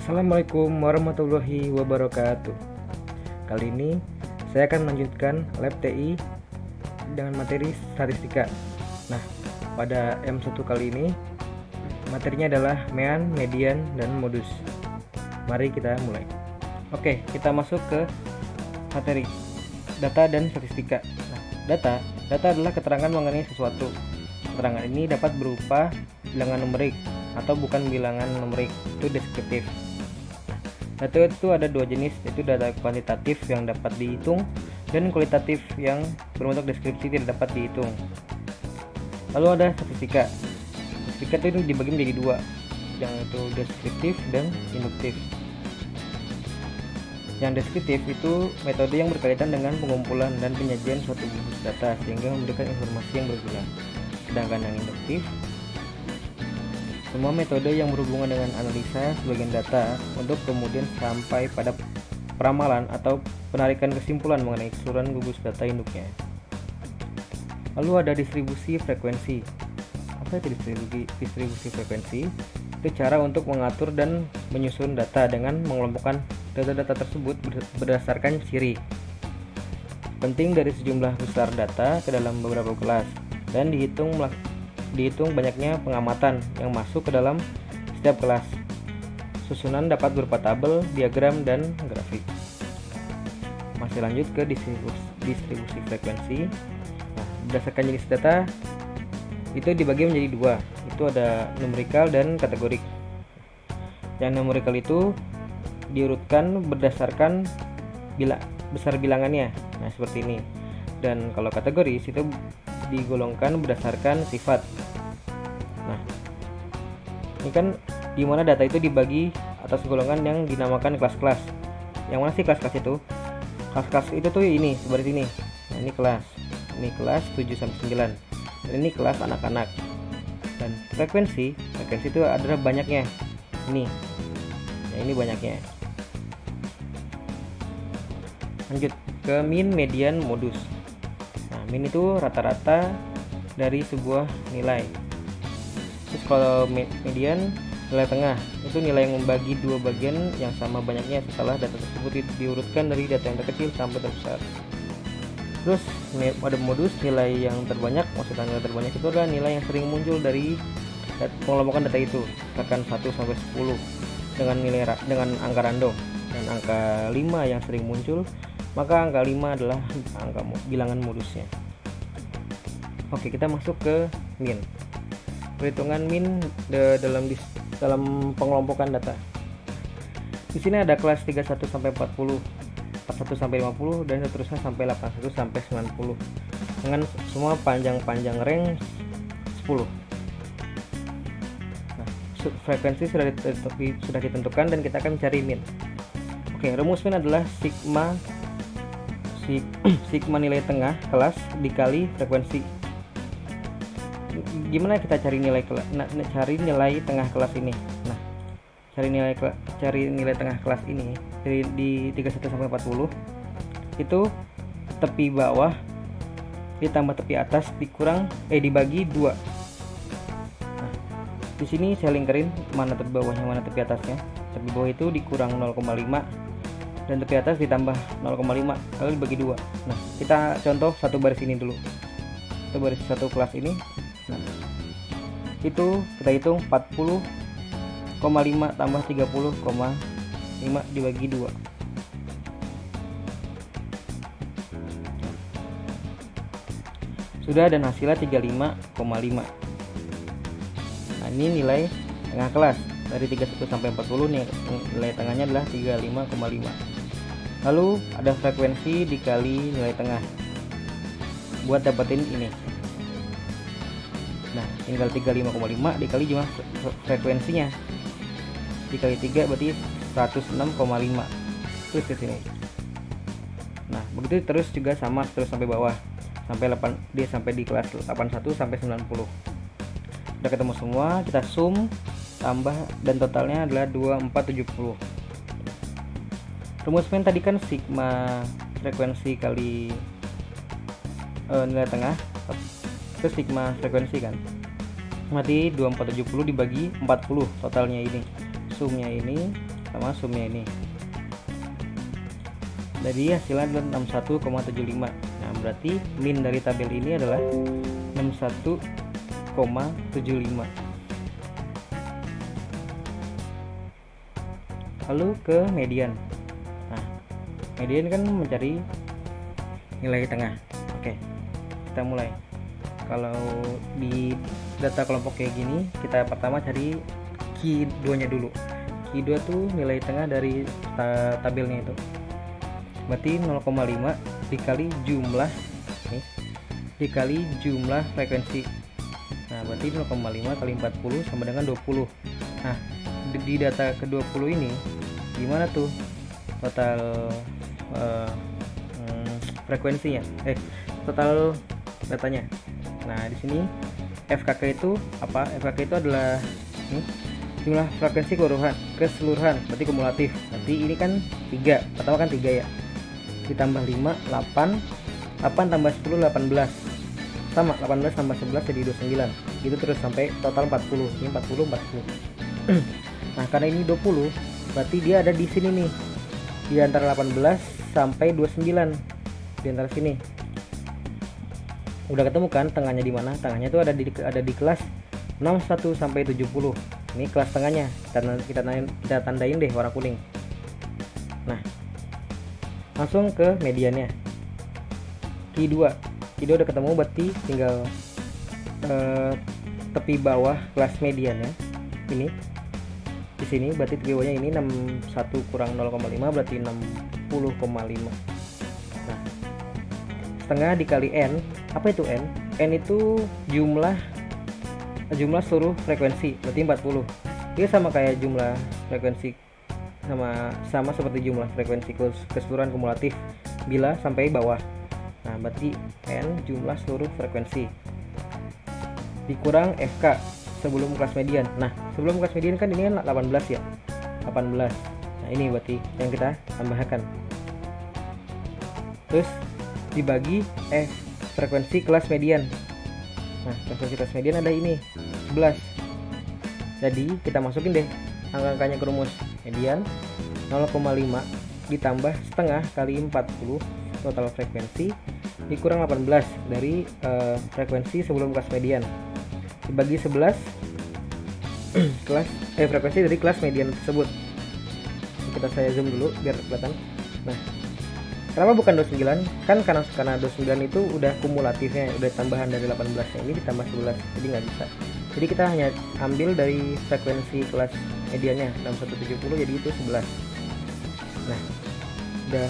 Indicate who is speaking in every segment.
Speaker 1: Assalamualaikum warahmatullahi wabarakatuh. Kali ini saya akan melanjutkan lab TI dengan materi statistika. Nah, pada M1 kali ini materinya adalah mean, median, dan modus. Mari kita mulai. Oke, kita masuk ke materi data dan statistika. Nah, data adalah keterangan mengenai sesuatu. Keterangan ini dapat berupa bilangan numerik atau bukan bilangan numerik, itu deskriptif. Data itu ada dua jenis, yaitu data kuantitatif yang dapat dihitung dan kualitatif yang berbentuk deskripsi tidak dapat dihitung. Lalu ada statistika. Statistika itu dibagi menjadi dua, yang itu deskriptif dan induktif. Yang deskriptif itu metode yang berkaitan dengan pengumpulan dan penyajian suatu gugus data sehingga memberikan informasi yang berguna. Sedangkan yang induktif, semua metode yang berhubungan dengan analisa sebagian data untuk kemudian sampai pada peramalan atau penarikan kesimpulan mengenai keseluruhan gugus data induknya. Lalu ada distribusi frekuensi. Apa itu distribusi frekuensi? Itu cara untuk mengatur dan menyusun data dengan mengelompokkan data-data tersebut berdasarkan ciri penting dari sejumlah besar data ke dalam beberapa kelas dan dihitung banyaknya pengamatan yang masuk ke dalam setiap kelas. Susunan dapat berupa tabel, diagram, dan grafik. Masih lanjut ke distribusi frekuensi. Nah, berdasarkan jenis data itu dibagi menjadi dua, itu ada numerikal dan kategorik. Yang numerikal itu diurutkan berdasarkan besar bilangannya, nah seperti ini. Dan kalau kategoris itu digolongkan berdasarkan sifat. Nah, ini kan dimana data itu dibagi atas golongan yang dinamakan kelas-kelas. Yang mana sih kelas-kelas itu? Kelas-kelas itu tuh ini, seperti ini. Nah, ini kelas 7 sampai 9. Dan ini kelas anak-anak. Dan frekuensi itu adalah banyaknya. Ini. Nah, ini banyaknya. Lanjut ke mean, median, modus. Nah, mean itu rata-rata dari sebuah nilai. Terus kalau median, nilai tengah, itu nilai yang membagi dua bagian yang sama banyaknya setelah data tersebut diurutkan dari data yang terkecil sampai terbesar. Terus ada modus, nilai yang terbanyak. Maksudnya nilai terbanyak itu adalah nilai yang sering muncul dari pengelompokan data itu, misalkan 1 sampai 10 dengan angka random, dan angka 5 yang sering muncul, maka angka 5 adalah angka bilangan modusnya. Oke, kita masuk ke mean. Perhitungan mean dalam pengelompokan data. Di sini ada kelas 31 sampai 40, 41 sampai 50, dan seterusnya sampai 81 sampai 90 dengan semua panjang range 10. Nah, frekuensi sudah ditentukan dan kita akan mencari mean. Oke, rumus mean adalah sigma nilai tengah kelas dikali frekuensi. Gimana kita cari nilai tengah kelas ini? Nah, cari nilai tengah kelas ini di 31 sampai 40 itu tepi bawah ditambah tepi atas dibagi 2. Nah, di sini saya lingkarin mana tepi bawahnya mana tepi atasnya. Tepi bawah itu dikurang 0,5 dan tepi atas ditambah 0,5 lalu dibagi 2. Nah, kita contoh satu baris ini dulu. Satu baris satu kelas ini. Nah, itu kita hitung 40,5 tambah 30,5 dibagi 2. Sudah, dan hasilnya 35,5. Nah, ini nilai tengah kelas dari 31 sampai 40 nih, nilai tengahnya adalah 35,5. Lalu ada frekuensi dikali nilai tengah buat dapetin ini. Nah, tinggal 35,5 dikali jumlah frekuensinya dikali 3 berarti 106,5. Terus ke sini. Nah, begitu terus juga sama terus sampai bawah sampai di kelas 81 sampai 90. Udah ketemu semua, kita sum tambah dan totalnya adalah 2470. Rumus mean tadi kan sigma frekuensi kali nilai tengah, terus sigma frekuensi kan. Berarti 2470 dibagi 40 totalnya ini. Sumnya ini sama sumnya ini. Jadi hasilnya adalah 61,75. Nah, berarti min dari tabel ini adalah 61,75. Lalu ke median. Nah, median kan mencari nilai tengah. Oke, kita mulai. Kalau di data kelompok kayak gini, kita pertama cari Q2 nya dulu. Q2 tuh nilai tengah dari tabelnya itu. Berarti 0,5 dikali jumlah nih, dikali jumlah frekuensi. Nah, berarti 0,5 kali 40 sama dengan 20. Nah, di data ke-20 ini gimana tuh total frekuensinya? Total datanya. Nah, di sini FKK itu apa? FKK itu adalah jumlah frekuensi keseluruhan, berarti kumulatif. Nanti ini kan 3, pertama kan 3 ya. Ditambah 5, 8 tambah 10, 18 sama 18 tambah 11 jadi 29 gitu terus sampai total 40. Ini 40. Nah, karena ini 20 berarti dia ada di sini nih, di antara 18 sampai 29, di antara sini. Udah ketemu kan tengahnya di mana? Tengahnya itu ada di kelas 61 sampai 70. Ini kelas tengahnya. Kita tandain deh warna kuning. Nah, langsung ke mediannya. Q2 udah ketemu, berarti tinggal tepi bawah kelas mediannya. Ini di sini berarti tepi bawahnya ini 61 kurang 0,5 berarti 60,5. Nah, setengah dikali N. Apa itu N? N itu jumlah seluruh frekuensi, berarti 40. Dia sama kayak jumlah frekuensi, sama seperti jumlah frekuensi keseluruhan kumulatif bila sampai bawah. Nah, berarti N jumlah seluruh frekuensi dikurang FK sebelum kelas median. Nah, sebelum kelas median kan ini kan 18 ya, 18. Nah, ini berarti yang kita tambahkan, terus dibagi frekuensi kelas median. Nah, frekuensi kelas median ada ini 11. Jadi kita masukin deh angka-angkanya ke rumus. Median 0,5 ditambah setengah kali 40 total frekuensi dikurang 18 dari frekuensi sebelum kelas median dibagi 11 frekuensi dari kelas median tersebut. Saya zoom dulu biar kelihatan. Nah, kenapa bukan 29? Kan karena 29 itu udah kumulatifnya, udah tambahan dari 18-nya, ini ditambah 11, jadi nggak bisa. Jadi kita hanya ambil dari frekuensi kelas mediannya 6170, jadi itu 11. Nah, udah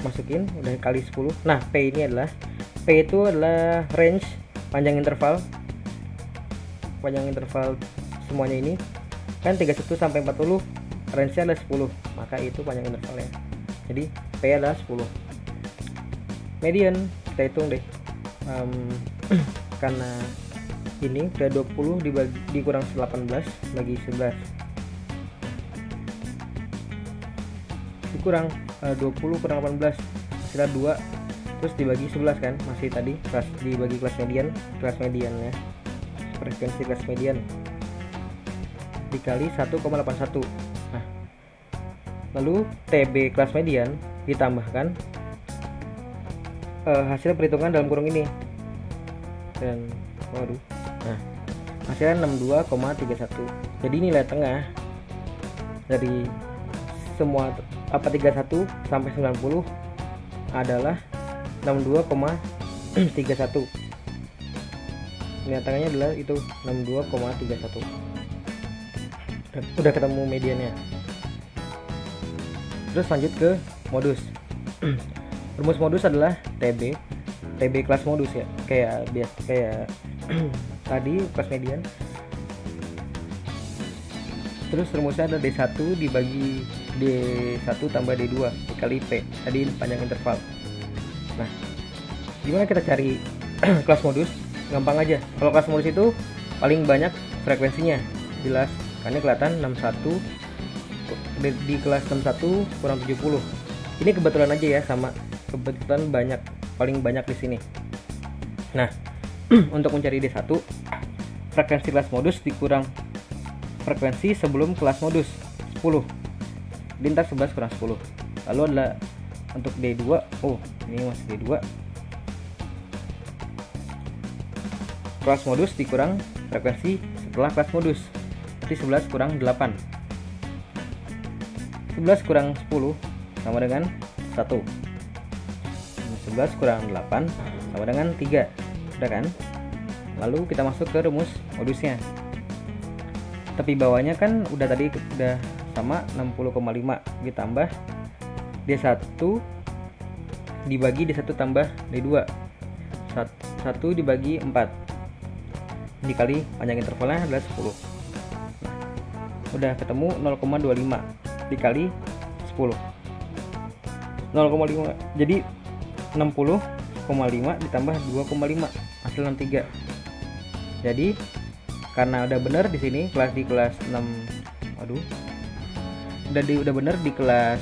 Speaker 1: masukin, udah kali 10. Nah, P itu adalah range panjang interval semuanya ini kan 31 sampai 40, range-nya adalah 10, maka itu panjang intervalnya. Jadi P adalah 10. Median kita hitung deh, karena ini udah 20 dikurang 18 bagi 11 dikurang 20 kurang 18 hasilnya 2, terus dibagi 11 kan, masih tadi dibagi kelas mediannya, frekuensi kelas median dikali 1,81. Nah, lalu TB kelas median ditambahkan hasil perhitungan dalam kurung ini dan nah, hasilnya 62,31. Jadi nilai tengah dari semua 31 sampai 90 adalah 62,31. Nilai tengahnya adalah itu 62,31. Udah ketemu mediannya. Terus lanjut ke modus. Rumus modus adalah TB kelas modus ya, kayak tadi kelas median. Terus rumusnya ada D1 dibagi D1 tambah D2 dikali P, tadi panjang interval. Nah, gimana kita cari kelas modus? Gampang aja. Kalau kelas modus itu paling banyak frekuensinya, jelas karena kelihatan 61 di kelas 61 kurang 70. Ini kebetulan aja ya, sama kebetulan paling banyak di sini. Nah, untuk mencari D1, frekuensi kelas modus dikurang frekuensi sebelum kelas modus 10. lintas 11 kurang 10. Lalu adalah untuk D2, ini masih D2, kelas modus dikurang frekuensi setelah kelas modus, berarti 11 kurang 8. 11 kurang 10 sama dengan 1. 11 kurang 8 sama dengan 3. Udah kan? Lalu kita masuk ke rumus modusnya. Tepi bawahnya kan udah tadi udah sama 60,5 ditambah D1 dibagi D1 tambah D2. 1 dibagi 4 dikali panjang intervalnya adalah 10. Nah, udah ketemu 0,25 dikali 10. 0,5. Jadi 60,5 ditambah 2,5 hasil 63. Jadi karena udah bener di sini di kelas 6. Udah bener di kelas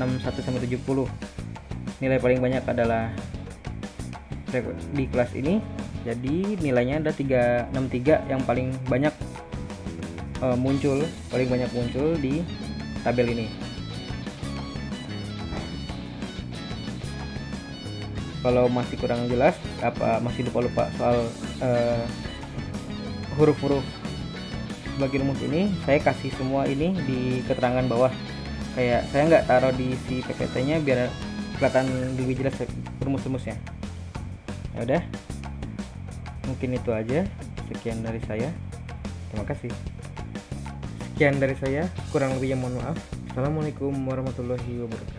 Speaker 1: 61 sampai 70. Nilai paling banyak adalah di kelas ini. Jadi nilainya ada 363 yang paling banyak muncul di tabel ini. Kalau masih kurang jelas, masih lupa soal huruf-huruf bagi rumus ini, saya kasih semua ini di keterangan bawah. Kayak saya nggak taruh di si PPT-nya biar kelihatan lebih jelas rumus-rumusnya. Ya udah, mungkin itu aja. Sekian dari saya. Terima kasih. Sekian dari saya. Kurang lebihnya mohon maaf. Assalamualaikum warahmatullahi wabarakatuh.